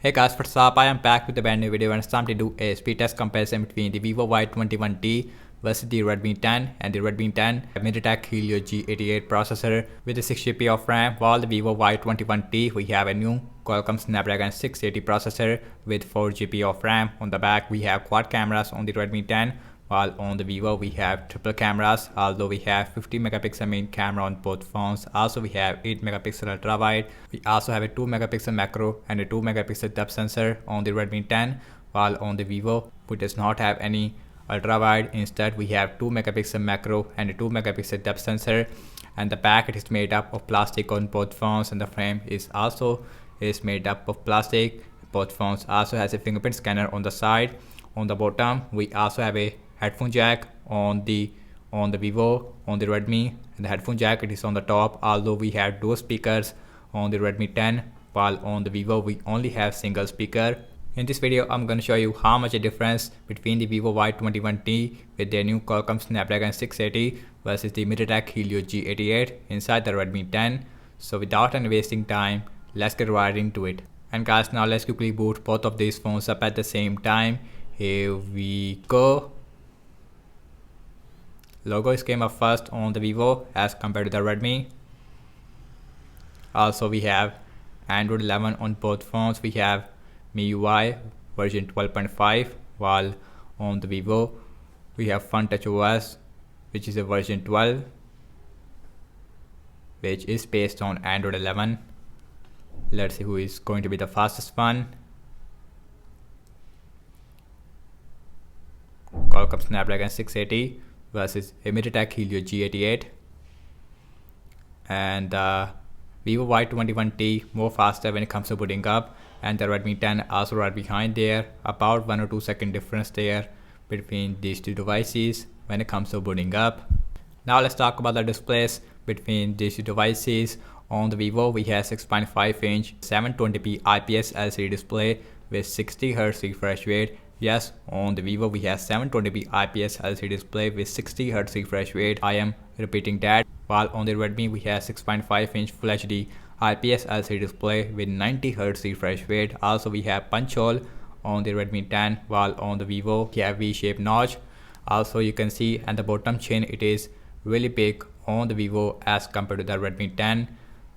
Hey guys, what's up? I am back with a brand new video and it's time to do a speed test comparison between the Vivo Y21T versus the Redmi 10 and the Redmi 10 MediaTek Helio G88 processor with a 6GB of RAM, while the Vivo Y21T we have a new Qualcomm Snapdragon 680 processor with 4GB of RAM. On the back we have quad cameras on the Redmi 10, while on the Vivo we have triple cameras, although we have 50 megapixel main camera on both phones. Also we have 8 megapixel ultra wide. We also have a 2 megapixel macro and a 2 megapixel depth sensor on the Redmi 10, while on the Vivo we does not have any ultra wide. Instead we have 2 megapixel macro and a 2 megapixel depth sensor, and the packet is made up of plastic on both phones, and the frame is also made up of plastic. Both phones also has a fingerprint scanner on the side. On the bottom we also have a headphone jack on the Vivo. On the Redmi, and the headphone jack it is on the top, although we have dual speakers on the Redmi 10, while on the Vivo we only have single speaker. In this video I'm going to show you how much a difference between the Vivo Y21T with their new Qualcomm Snapdragon 680 versus the MediaTek Helio G88 inside the Redmi 10. So without any wasting time, let's get right into it. And guys, now let's quickly boot both of these phones up at the same time. Here we go. Logo came up first on the Vivo as compared to the Redmi. Also we have Android 11 on both phones. We have MIUI version 12.5, while on the Vivo we have FunTouch OS, which is a version 12, which is based on Android 11. Let's see who is going to be the fastest one. Qualcomm Snapdragon 680 versus a MediaTek Helio G88, and the Vivo Y21T more faster when it comes to booting up, and the Redmi 10 also right behind there, about 1 or 2 second difference there between these two devices when it comes to booting up. Now let's talk about the displays between these two devices. On the Vivo we have 6.5 inch 720p IPS LCD display with 60Hz refresh rate. Yes, on the Vivo we have 720p IPS LCD display with 60Hz refresh rate. I am repeating that. While on the Redmi we have 6.5 inch Full HD IPS LCD display with 90Hz refresh rate. Also we have punch hole on the Redmi 10, while on the Vivo we have V-shaped notch. Also you can see at the bottom chin it is really big on the Vivo as compared to the Redmi 10.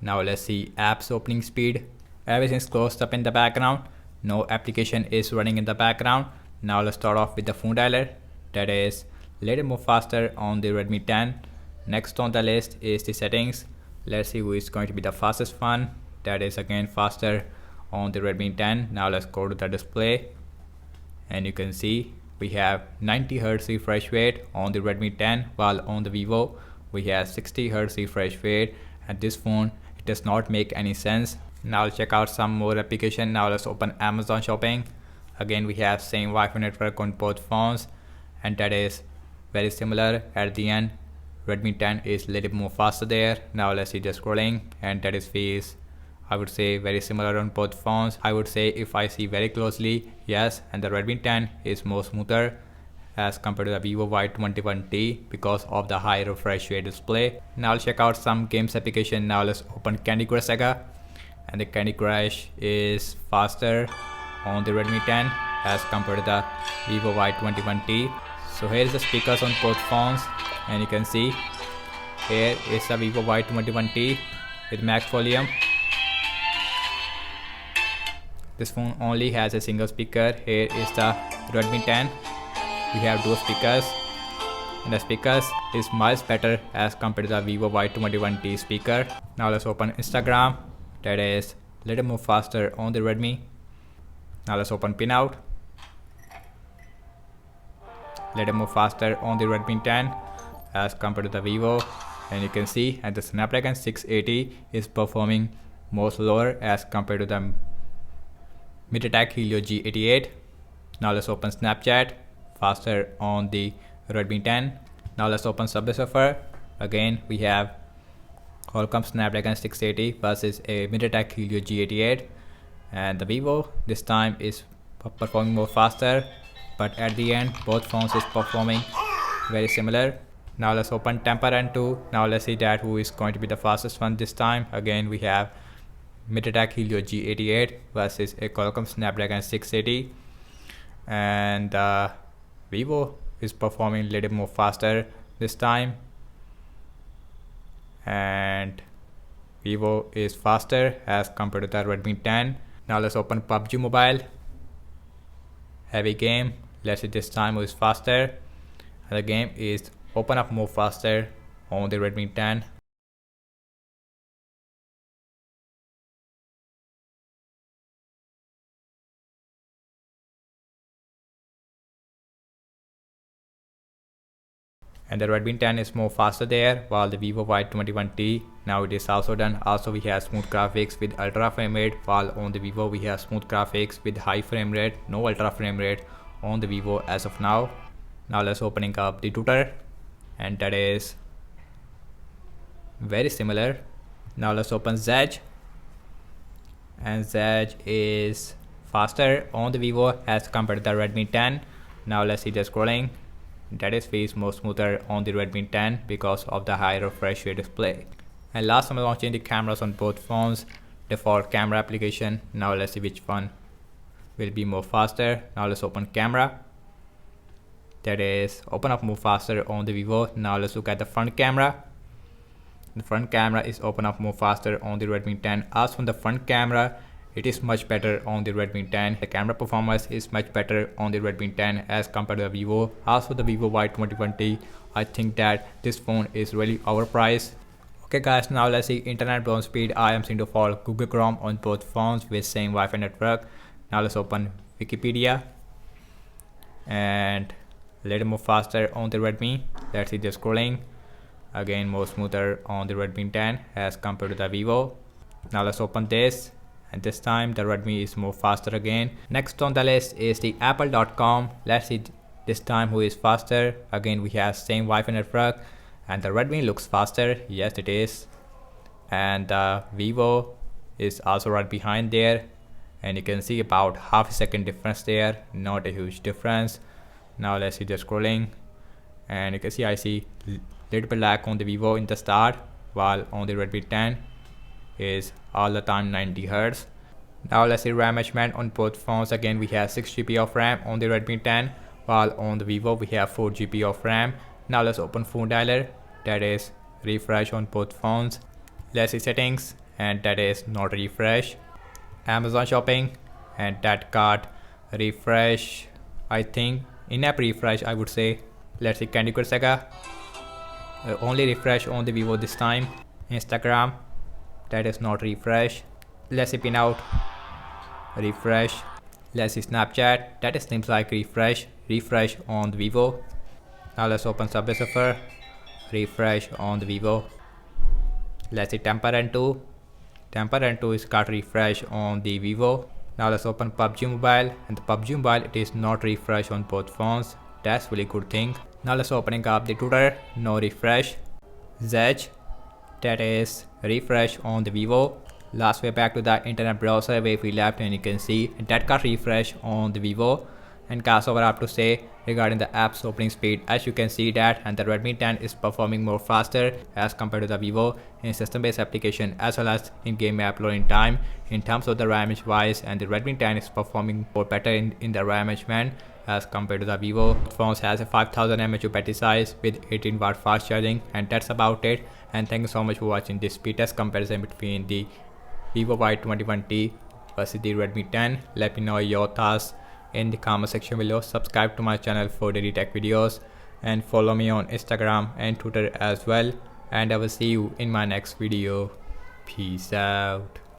Now let's see apps opening speed. Everything's closed up in the background. No application is running in the background. Now let's start off with the phone dialer. That is a little more faster on the Redmi 10. Next on the list is the settings. Let's see who is going to be the fastest one. That is again faster on the Redmi 10. Now let's go to the display, and you can see we have 90Hz refresh rate on the Redmi 10, while on the Vivo we have 60Hz refresh rate, and this phone it does not make any sense. Now let's check out some more application. Now let's open Amazon Shopping. Again we have same Wi-Fi network on both phones, and that is very similar at the end. Redmi 10 is a little more faster there. Now let's see the scrolling, and that is feels I would say very similar on both phones. I would say if I see very closely, yes, and the Redmi 10 is more smoother as compared to the Vivo Y21T because of the high refresh rate display. Now let's check out some games application. Now let's open Candy Crush Saga, and the Candy Crush is faster on the Redmi 10 as compared to the Vivo Y21T. So here is the speakers on both phones, and you can see here is the Vivo Y21T with max volume. This phone only has a single speaker. Here is the Redmi 10. We have dual speakers, and the speakers is much better as compared to the Vivo Y21T speaker. Now let's open Instagram. That is a little more faster on the Redmi. Now let's open Pinout. Little more faster on the Redmi 10 as compared to the Vivo, and you can see and the Snapdragon 680 is performing more slower as compared to the MediaTek Helio G88. Now let's open Snapchat, faster on the Redmi 10. Now let's open Subway Surfer. Again we have Qualcomm Snapdragon 680 versus a MediaTek Helio G88, and the Vivo this time is performing more faster, but at the end both phones is performing very similar. Now let's open Temple Run 2. Now let's see that who is going to be the fastest one this time. Again we have MediaTek Helio G88 versus a Qualcomm Snapdragon 680, and Vivo is performing a little more faster this time, and Vivo is faster as compared to the Redmi 10. Now let's open PUBG Mobile. Heavy game. Let's see this time who is faster. And the game is open up more faster on the Redmi 10. And the Redmi 10 is more faster there, while the Vivo Y21T now it is also done. Also we have smooth graphics with ultra frame rate, while on the Vivo we have smooth graphics with high frame rate, no ultra frame rate on the Vivo as of now. Now let's opening up the tutor, and that is very similar. Now let's open Zedge, and Zedge is faster on the Vivo as compared to the Redmi 10. Now let's see the scrolling. That is feels more smoother on the Redmi 10 because of the higher refresh rate display. And last I'm launching the cameras on both phones, default camera application. Now let's see which one will be more faster. Now let's open camera. That is open up more faster on the Vivo. Now let's look at the front camera. The front camera is open up more faster on the Redmi 10. As from the front camera, it is much better on the Redmi 10. The camera performance is much better on the Redmi 10 as compared to the Vivo. Also the Vivo Y21T, I think that this phone is really overpriced. Okay guys, now let's see internet browser speed. I am seeing to follow Google Chrome on both phones with same Wi-Fi network. Now let's open Wikipedia, and a little more faster on the Redmi. Let's see the scrolling. Again more smoother on the Redmi 10 as compared to the Vivo. Now let's open this, and this time the Redmi is more faster again. Next on the list is the apple.com. Let's see this time who is faster. Again we have same Wi-Fi network, and the Redmi looks faster. Yes it is. And the Vivo is also right behind there, and you can see about half a second difference there, not a huge difference. Now let's see the scrolling, and you can see I see little bit lag on the Vivo in the start, while on the Redmi 10 is all the time 90 Hz. Now let's see RAM management on both phones. Again we have 6 GB of RAM on the Redmi 10, while on the Vivo we have 4 GB of RAM. Now let's open phone dialer. That is refresh on both phones. Let's see settings, and that is not refresh. Amazon shopping, and that card refresh, I think in-app refresh I would say. Let's see Candy Crush Saga, only refresh on the Vivo this time. Instagram, that is not refresh. Let's see Pinout, refresh. Let's see Snapchat, that is seems like refresh on the Vivo. Now let's open Subway Surfer, refresh on the Vivo. Let's see Temper Run 2 is got refresh on the Vivo. Now let's open PUBG Mobile, and the PUBG Mobile it is not refresh on both phones. That's really good thing. Now let's opening up the tutor, no refresh. Zedge, that is refresh on the Vivo. Last way back to the internet browser where we left, and you can see that got refresh on the Vivo. And guys, over I have to say regarding the app's opening speed, as you can see that, and the Redmi 10 is performing more faster as compared to the Vivo in system-based application as well as in game app loading time. In terms of the RAM management wise, and the Redmi 10 is performing more better in the RAM management as compared to the Vivo. Phone has a 5000 mAh battery size with 18 watt fast charging, and that's about it. And thank you so much for watching this speed test comparison between the Vivo Y21T versus the Redmi 10. Let me know your thoughts in the comment section below. Subscribe to my channel for daily tech videos, and follow me on Instagram and Twitter as well. And I will see you in my next video. Peace out.